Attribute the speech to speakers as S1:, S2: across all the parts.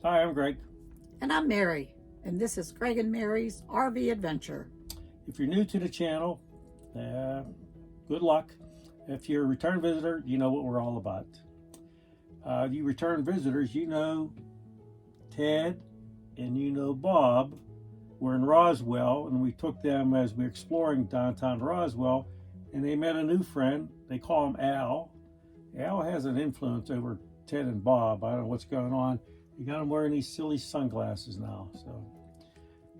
S1: Hi, I'm Greg.
S2: And I'm Mary, and this is Greg and Mary's RV Adventure.
S1: If you're new to the channel, good luck. If you're a return visitor, you know what we're all about. You return visitors, you know Ted and you know Bob were in Roswell, and we took them as we were exploring downtown Roswell, and they met a new friend. They call him Al. Al has an influence over Ted and Bob. I don't know what's going on. You got him wearing these silly sunglasses now. So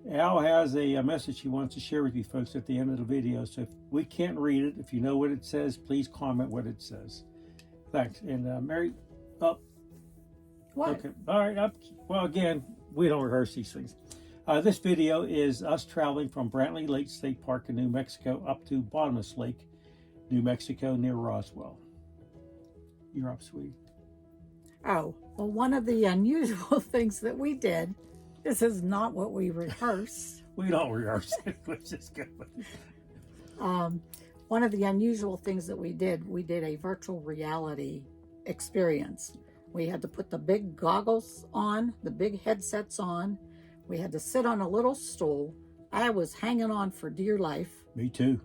S1: Al has a message he wants to share with you folks at the end of the video. So if we can't read it, if you know what it says, please comment what it says. Thanks. And Mary, up.
S2: What?
S1: Okay. All right. Up. Well, again, we don't rehearse these things. This video is us traveling from Brantley Lake State Park in New Mexico up to Bottomless Lake, New Mexico, near Roswell. You're up, sweetie.
S2: Oh, well, one of the unusual things that we did, this is not what we rehearse.
S1: We don't rehearse it. Let's just go.
S2: One of the unusual things that we did a virtual reality experience. We had to put the big goggles on, the big headsets on. We had to sit on a little stool. I was hanging on for dear life.
S1: Me too.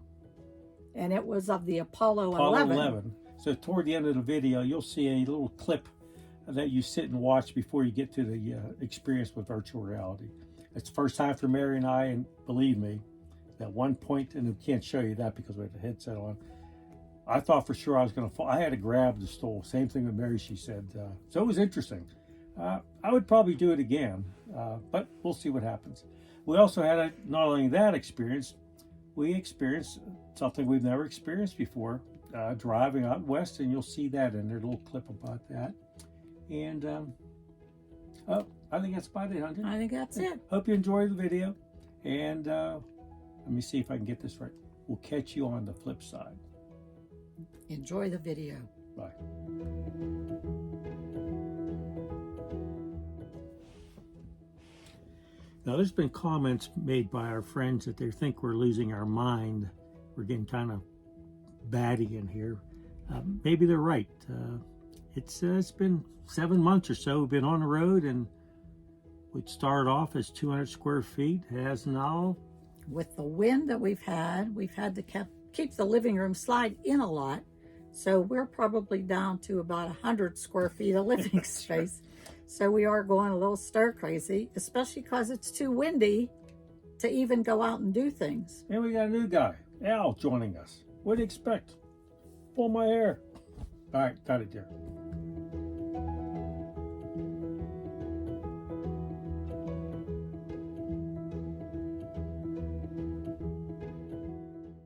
S2: And it was of the Apollo
S1: 11. So toward the end of the video, you'll see a little clip that you sit and watch before you get to the experience with virtual reality. It's the first time for Mary and I, and believe me, at one point, and we can't show you that because we have the headset on, I thought for sure I was going to fall. I had to grab the stool. Same thing with Mary, she said. So it was interesting. I would probably do it again, but we'll see what happens. We also had not only that experience, we experienced something we've never experienced before, driving out west, and you'll see that in their little clip about that. And I think that's about it, Hunter.
S2: I think that's it.
S1: Hope you enjoyed the video. And let me see if I can get this right. We'll catch you on the flip side.
S2: Enjoy the video.
S1: Bye. Now, there's been comments made by our friends that they think we're losing our mind. We're getting kind of batty in here. Maybe they're right. It's been 7 months or so we've been on the road, and we started off as 200 square feet. It has now,
S2: with the wind that we've had to keep the living room slide in a lot. So we're probably down to about 100 square feet of living space. So we are going a little stir crazy, especially because it's too windy to even go out and do things.
S1: and we got a new guy, Al, joining us. What do you expect? Pull my hair. All right, got it, dear.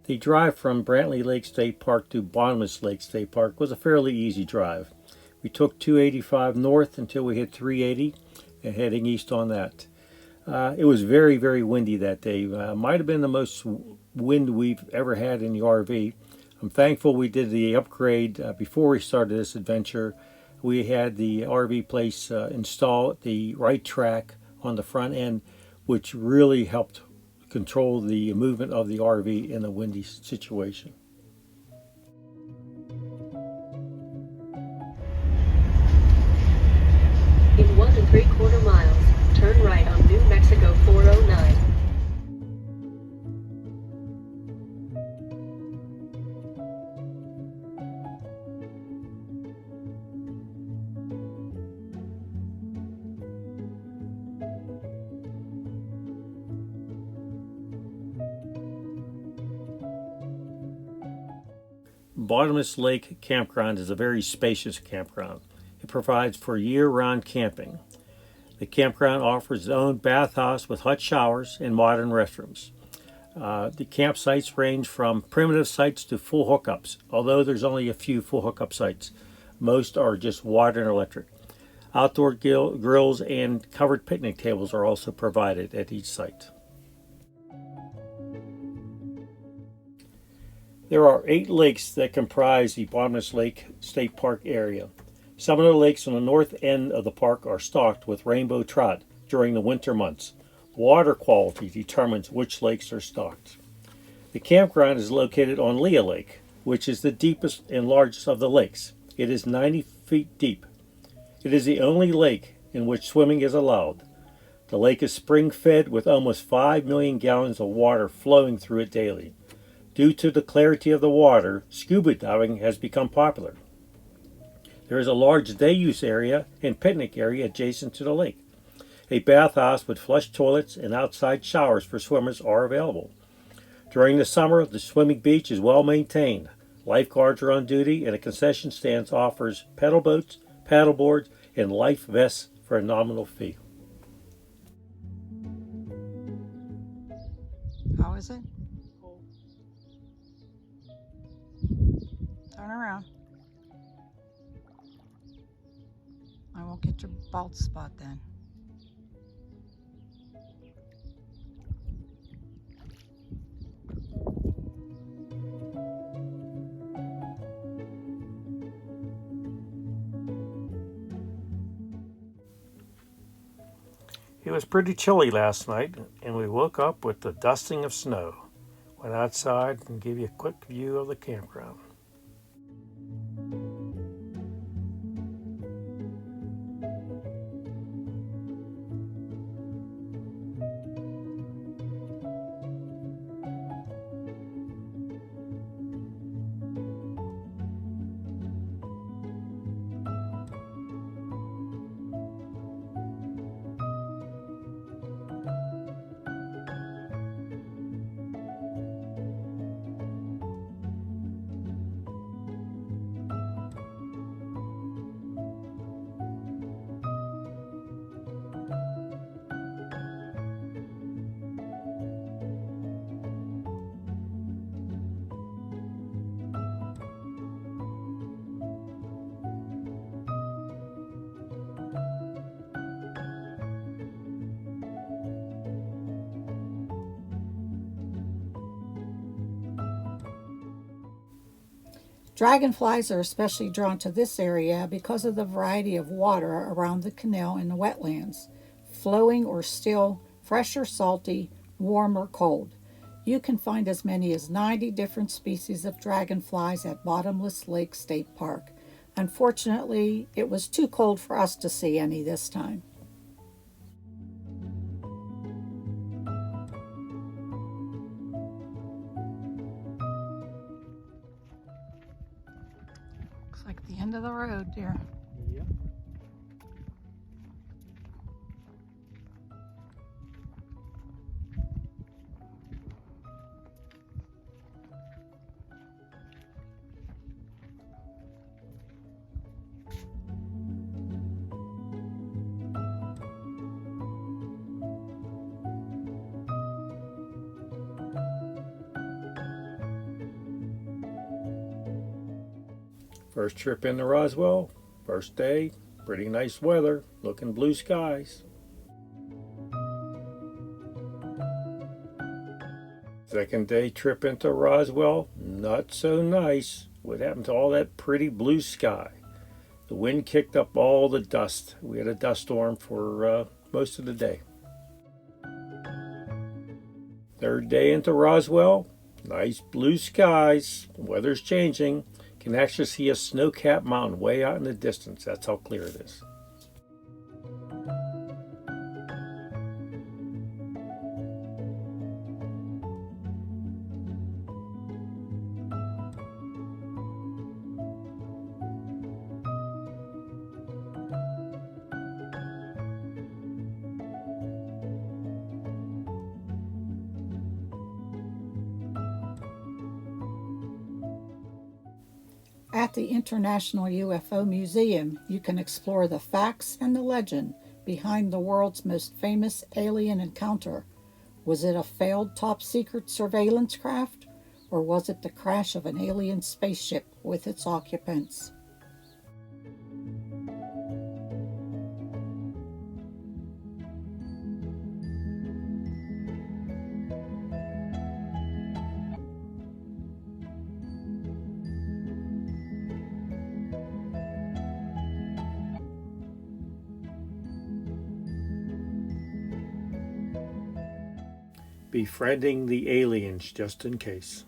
S1: The drive from Brantley Lake State Park to Bottomless Lake State Park was a fairly easy drive. We took 285 north until we hit 380 and heading east on that. It was very, very windy that day. Might have been the most wind we've ever had in the RV. I'm thankful we did the upgrade before we started this adventure. We had the RV place install the right track on the front end, which really helped control the movement of the RV in a windy situation.
S3: In 1 3/4 miles, turn right on New Mexico 409.
S1: Bottomless Lake Campground is a very spacious campground. It provides for year-round camping. The campground offers its own bathhouse with hot showers and modern restrooms. The campsites range from primitive sites to full hookups, although there's only a few full hookup sites. Most are just water and electric. Outdoor grills and covered picnic tables are also provided at each site. There are 8 lakes that comprise the Bottomless Lake State Park area. Some of the lakes on the north end of the park are stocked with rainbow trout during the winter months. Water quality determines which lakes are stocked. The campground is located on Leah Lake, which is the deepest and largest of the lakes. It is 90 feet deep. It is the only lake in which swimming is allowed. The lake is spring-fed with almost 5 million gallons of water flowing through it daily. Due to the clarity of the water, scuba diving has become popular. There is a large day-use area and picnic area adjacent to the lake. A bathhouse with flush toilets and outside showers for swimmers are available. During the summer, the swimming beach is well maintained. Lifeguards are on duty, and the concession stands offers pedal boats, paddleboards, and life vests for a nominal fee.
S2: How is it? Turn around. I won't get your bald spot then.
S1: It was pretty chilly last night, and we woke up with the dusting of snow. Went outside and gave you a quick view of the campground.
S2: Dragonflies are especially drawn to this area because of the variety of water around the canal and the wetlands, flowing or still, fresh or salty, warm or cold. You can find as many as 90 different species of dragonflies at Bottomless Lake State Park. Unfortunately, it was too cold for us to see any this time. Looks like the end of the road, dear.
S1: Yep. First trip into Roswell, first day, pretty nice weather, looking blue skies. Second day trip into Roswell, not so nice. What happened to all that pretty blue sky? The wind kicked up all the dust. We had a dust storm for most of the day. Third day into Roswell, nice blue skies, weather's changing. Can actually see a snow-capped mountain way out in the distance. That's how clear it is.
S2: At the International UFO Museum, you can explore the facts and the legend behind the world's most famous alien encounter. Was it a failed top-secret surveillance craft, or was it the crash of an alien spaceship with its occupants?
S1: Befriending the aliens just in case.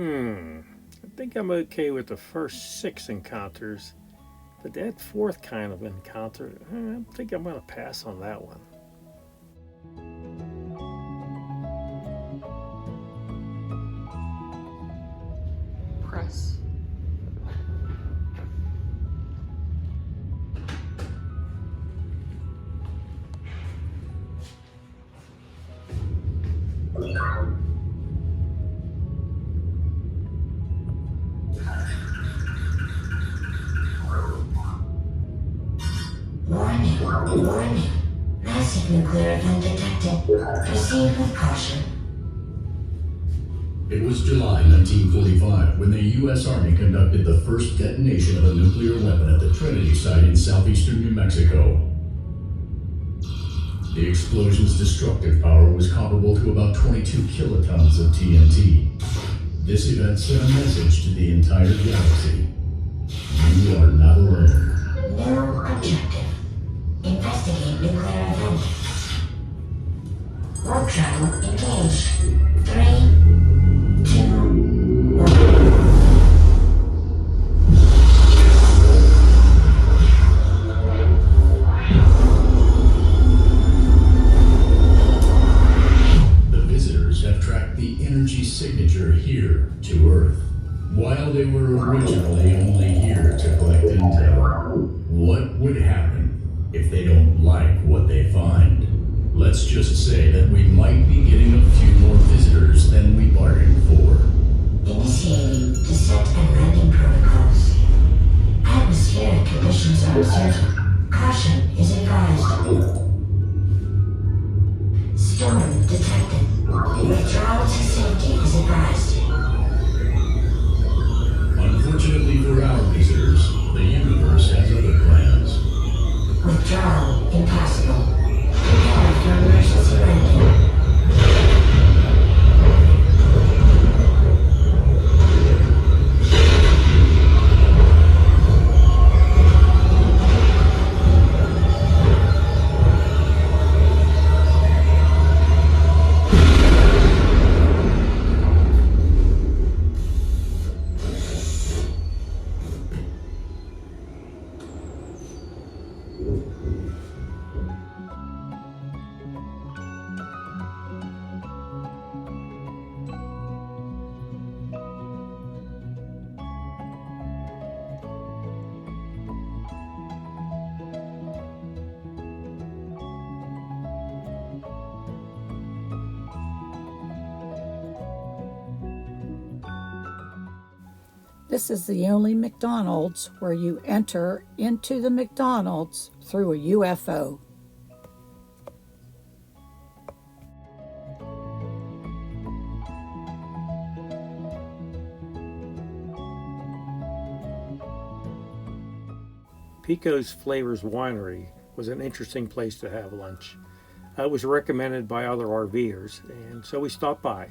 S1: I think I'm okay with the first 6 encounters, but that fourth kind of encounter, I think I'm going to pass on that one.
S2: Press.
S4: Warning. Massive nuclear event detected. Proceed with caution.
S5: It was July 1945 when the U.S. Army conducted the first detonation of a nuclear weapon at the Trinity site in southeastern New Mexico. The explosion's destructive power was comparable to about 22 kilotons of TNT. This event sent a message to the entire galaxy. You are not alone.
S4: New objective. Investigate nuclear event. Warp shuttle engaged. 3, 2, 1.
S5: The visitors have tracked the energy signature here to Earth. While they were originally only here to collect intel, what would happen if they don't like what they find? Let's just say that we might be getting a few more visitors than we bargained for.
S4: Initiating descent and landing protocols. Atmospheric conditions are uncertain. Caution is advised. Storm detected. Withdrawal to safety is advised.
S5: Unfortunately for our visitors, the universe has other plans.
S4: Withdrawal impossible. Prepare for emergency landing.
S2: This is the only McDonald's where you enter into the McDonald's through a UFO.
S1: Pico's Flavors Winery was an interesting place to have lunch. It was recommended by other RVers, and so we stopped by.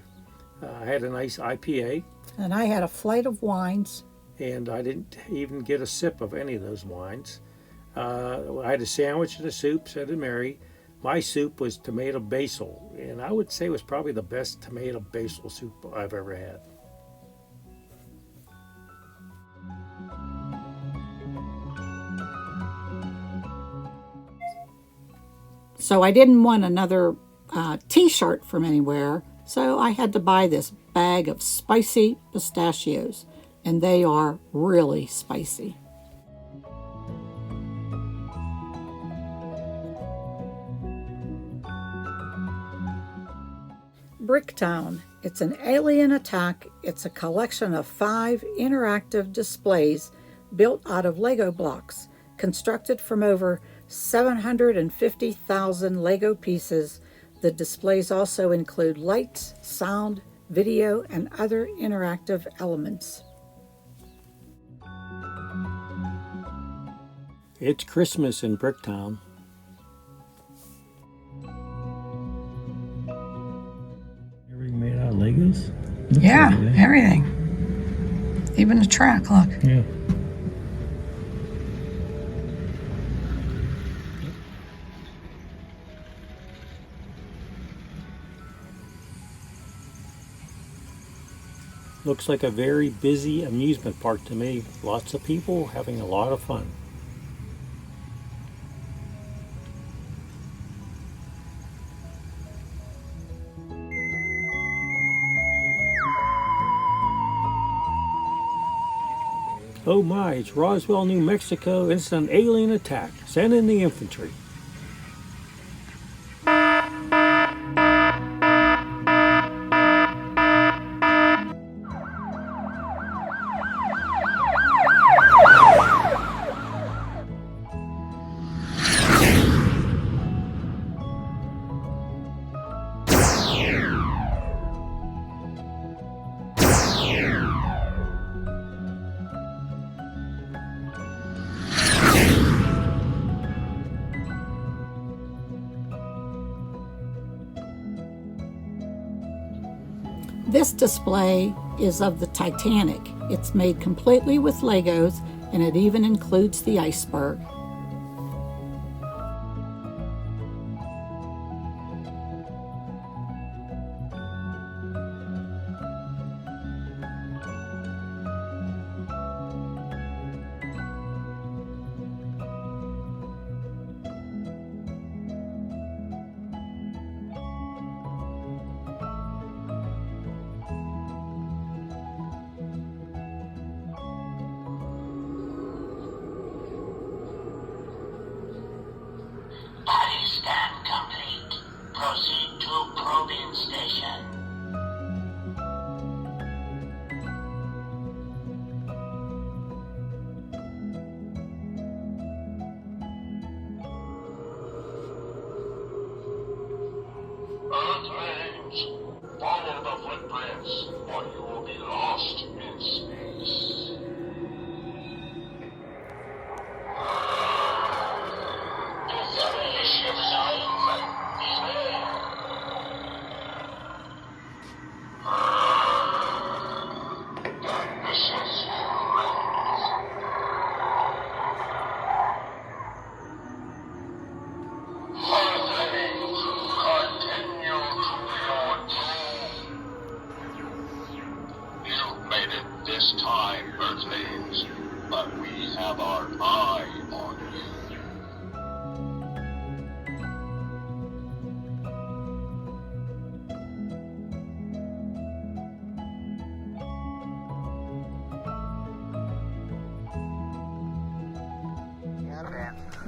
S1: I had a nice IPA,
S2: And I had a flight of wines.
S1: and I didn't even get a sip of any of those wines. I had a sandwich and a soup, so did Mary. My soup was tomato basil, and I would say it was probably the best tomato basil soup I've ever had.
S2: So I didn't want another t-shirt from anywhere, so I had to buy this bag of spicy pistachios, and they are really spicy. Bricktown. It's an alien attack. It's a collection of 5 interactive displays built out of Lego blocks, constructed from over 750,000 Lego pieces. The displays also include lights, sound, video, and other interactive elements.
S1: It's Christmas in Bricktown. Everything made out of Legos?
S2: Yeah, everything. Even the track, look.
S1: Yeah. Looks like a very busy amusement park to me. Lots of people having a lot of fun. Oh my, it's Roswell, New Mexico. It's an alien attack. Send in the infantry.
S2: This display is of the Titanic. It's made completely with Legos, and it even includes the iceberg.
S4: Body scan complete. Proceed to probing station.
S6: Earthlings, follow the footprints, or you will be lost in space. Spaceship sign. Beware. Vicious humans. Earthlings, continue to your doom. You've made it this time, Earthlings, but we have our eye on you.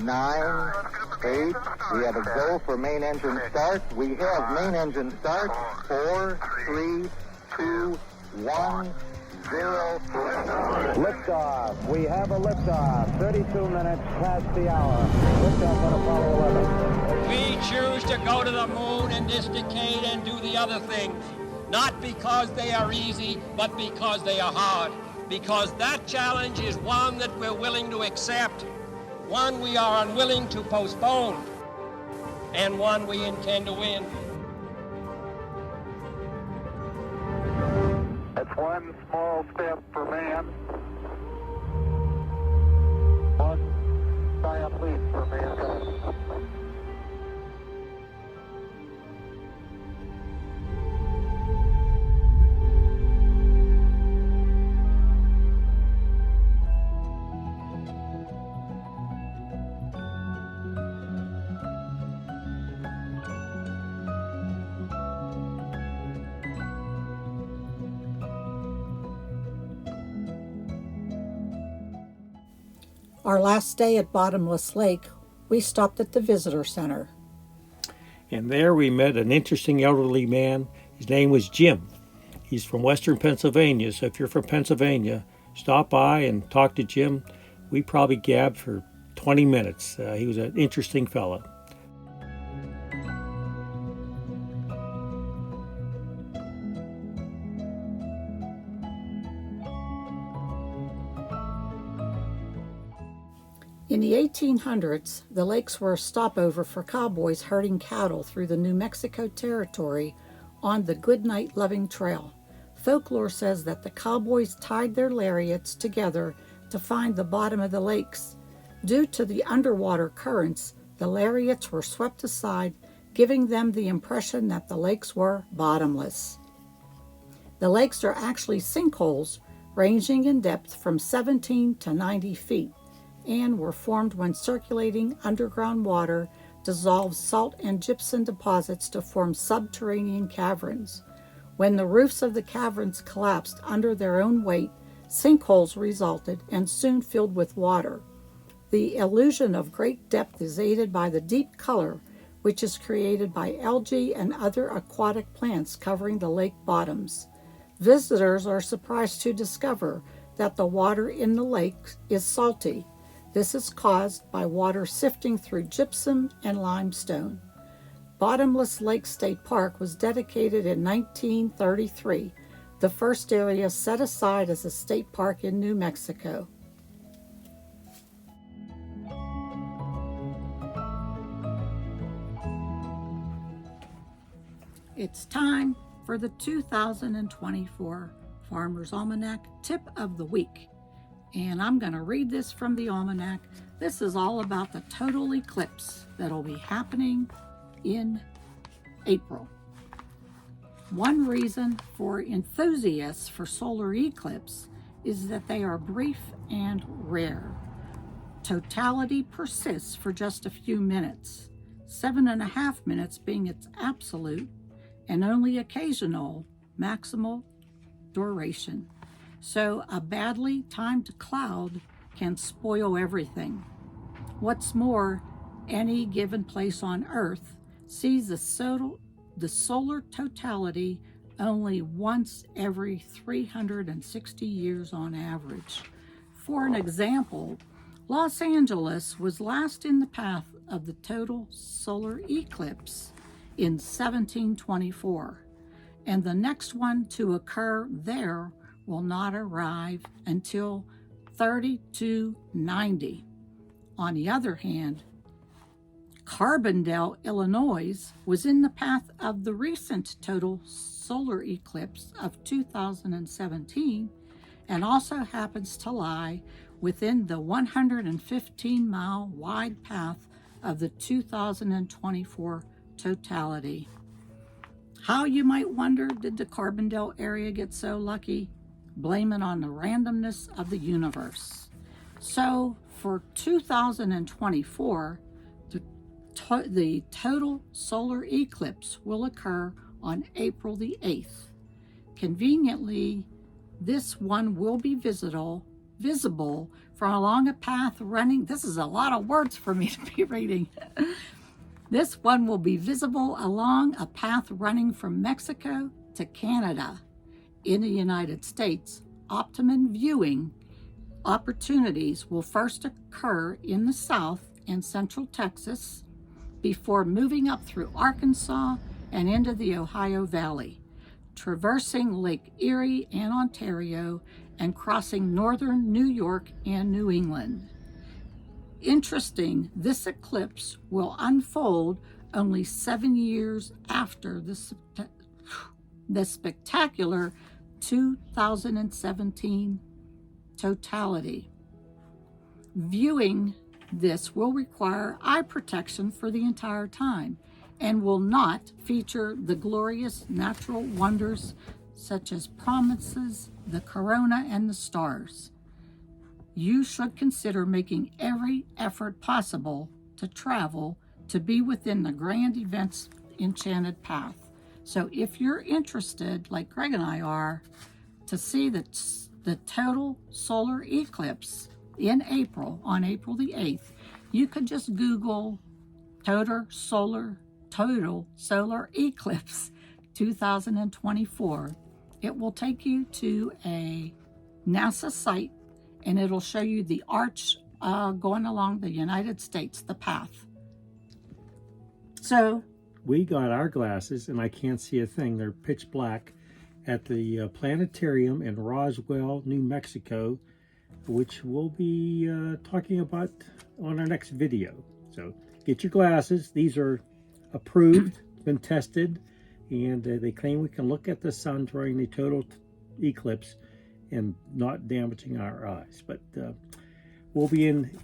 S7: Nine, 8, we have a go for main engine start. We have main engine start. 4, 3, 2, 1, 0. Liftoff. We have a liftoff. 32 minutes past the hour. Liftoff on Apollo 11.
S8: We choose to go to the moon in this decade and do the other things, not because they are easy, but because they are hard. Because that challenge is one that we're willing to accept, one we are unwilling to postpone, and one we intend to win.
S6: That's one small step for man, one giant leap for mankind.
S2: Our last day at Bottomless Lake, we stopped at the visitor center.
S1: And there we met an interesting elderly man. His name was Jim. He's from Western Pennsylvania, so if you're from Pennsylvania, stop by and talk to Jim. We probably gabbed for 20 minutes. He was an interesting fellow.
S2: In the 1800s, the lakes were a stopover for cowboys herding cattle through the New Mexico territory on the Goodnight Loving Trail. Folklore says that the cowboys tied their lariats together to find the bottom of the lakes. Due to the underwater currents, the lariats were swept aside, giving them the impression that the lakes were bottomless. The lakes are actually sinkholes ranging in depth from 17 to 90 feet and were formed when circulating underground water dissolved salt and gypsum deposits to form subterranean caverns. When the roofs of the caverns collapsed under their own weight, sinkholes resulted and soon filled with water. The illusion of great depth is aided by the deep color, which is created by algae and other aquatic plants covering the lake bottoms. Visitors are surprised to discover that the water in the lake is salty. This is caused by water sifting through gypsum and limestone. Bottomless Lake State Park was dedicated in 1933, the first area set aside as a state park in New Mexico. It's time for the 2024 Farmer's Almanac Tip of the Week. And I'm going to read this from the almanac. This is all about the total eclipse that'll be happening in April. One reason for enthusiasts for solar eclipse is that they are brief and rare. Totality persists for just a few minutes, 7.5 minutes being its absolute and only occasional maximal duration. So a badly timed cloud can spoil everything. What's more, any given place on Earth sees the solar totality only once every 360 years on average. For an example, Los Angeles was last in the path of the total solar eclipse in 1724, and the next one to occur there will not arrive until 3290. On the other hand, Carbondale, Illinois was in the path of the recent total solar eclipse of 2017 and also happens to lie within the 115-mile wide path of the 2024 totality. How, you might wonder, did the Carbondale area get so lucky? Blame it on the randomness of the universe. So for 2024, the total solar eclipse will occur on April the 8th. Conveniently, this one will be visible from along a path running, this is a lot of words for me to be reading. This one will be visible along a path running from Mexico to Canada. In the United States, optimum viewing opportunities will first occur in the South and Central Texas before moving up through Arkansas and into the Ohio Valley, traversing Lake Erie and Ontario, and crossing northern New York and New England. Interesting, this eclipse will unfold only 7 years after the spectacular 2017 totality. Viewing this will require eye protection for the entire time and will not feature the glorious natural wonders such as prominences, the corona, and the stars. You should consider making every effort possible to travel to be within the grand event's enchanted path. So if you're interested, like Greg and I are, to see the total solar eclipse in April, on April the 8th, you could just Google total solar eclipse 2024. It will take you to a NASA site and it'll show you the arch going along the United States, the path. So
S1: we got our glasses and I can't see a thing. They're pitch black at the planetarium in Roswell, New Mexico, which we'll be talking about on our next video. So get your glasses. These are approved, been tested, and they claim we can look at the sun during the total eclipse and not damaging our eyes. But we'll be in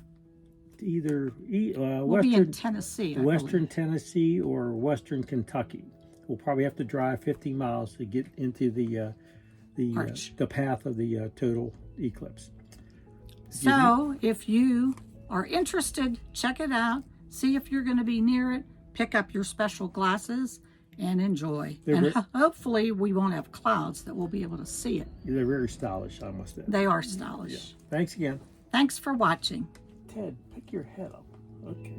S1: either
S2: in Tennessee,
S1: Western Tennessee or Western Kentucky. We'll probably have to drive 50 miles to get into the the path of the total eclipse.
S2: So if you are interested, check it out. See if you're going to be near it. Pick up your special glasses and enjoy. And hopefully we won't have clouds that we'll be able to see it.
S1: They're very stylish, I must say.
S2: They are stylish.
S1: Yeah. Thanks again.
S2: Thanks for watching.
S1: Ted, pick your head up. Okay.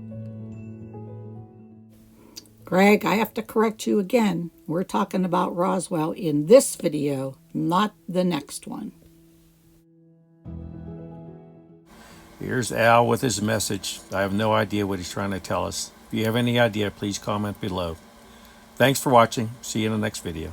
S2: Greg, I have to correct you again. We're talking about Roswell in this video, not the next one.
S1: Here's Al with his message. I have no idea what he's trying to tell us. If you have any idea, please comment below. Thanks for watching. See you in the next video.